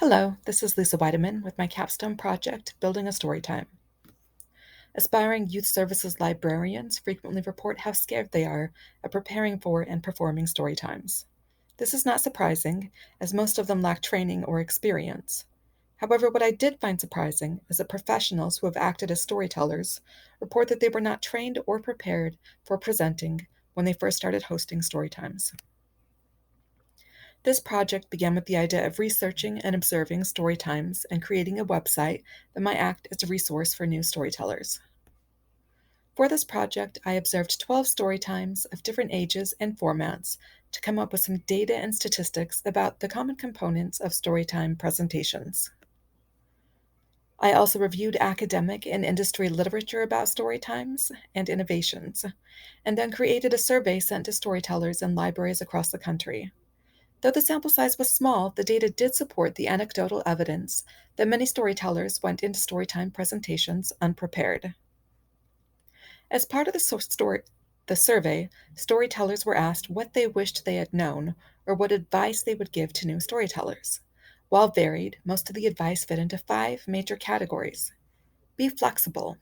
Hello, this is Lisa Weideman with my Capstone project, Building a Storytime. Aspiring youth services librarians frequently report how scared they are at preparing for and performing story times. This is not surprising, as most of them lack training or experience. However, what I did find surprising is that professionals who have acted as storytellers report that they were not trained or prepared for presenting when they first started hosting story times. This project began with the idea of researching and observing story times and creating a website that might act as a resource for new storytellers. For this project, I observed 12 story times of different ages and formats to come up with some data and statistics about the common components of storytime presentations. I also reviewed academic and industry literature about story times and innovations, and then created a survey sent to storytellers in libraries across the country. Though the sample size was small, the data did support the anecdotal evidence that many storytellers went into storytime presentations unprepared. As part of the survey, storytellers were asked what they wished they had known or what advice they would give to new storytellers. While varied, most of the advice fit into 5 major categories: be flexible,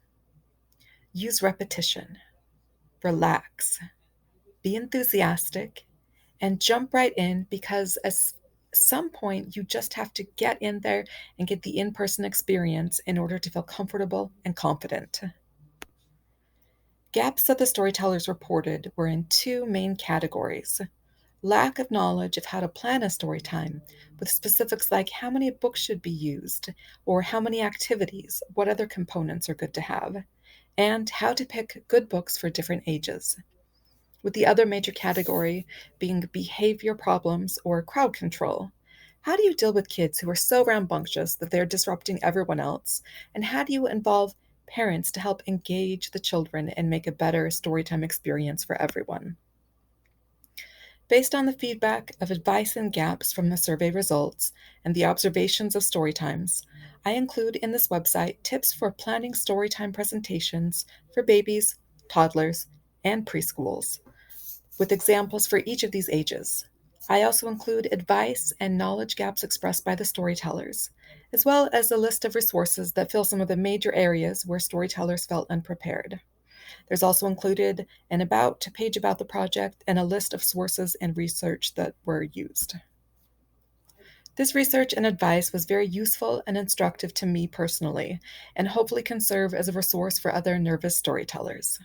use repetition, relax, be enthusiastic, and jump right in because at some point you just have to get in there and get the in person experience in order to feel comfortable and confident. Gaps that the storytellers reported were in 2 main categories: lack of knowledge of how to plan a story time, with specifics like how many books should be used, or how many activities, what other components are good to have, and how to pick good books for different ages, with the other major category being behavior problems or crowd control. How do you deal with kids who are so rambunctious that they're disrupting everyone else? And how do you involve parents to help engage the children and make a better storytime experience for everyone? Based on the feedback of advice and gaps from the survey results and the observations of storytimes, I include in this website tips for planning storytime presentations for babies, toddlers, and preschools, with examples for each of these ages. I also include advice and knowledge gaps expressed by the storytellers, as well as a list of resources that fill some of the major areas where storytellers felt unprepared. There's also included an about page about the project and a list of sources and research that were used. This research and advice was very useful and instructive to me personally, and hopefully can serve as a resource for other nervous storytellers.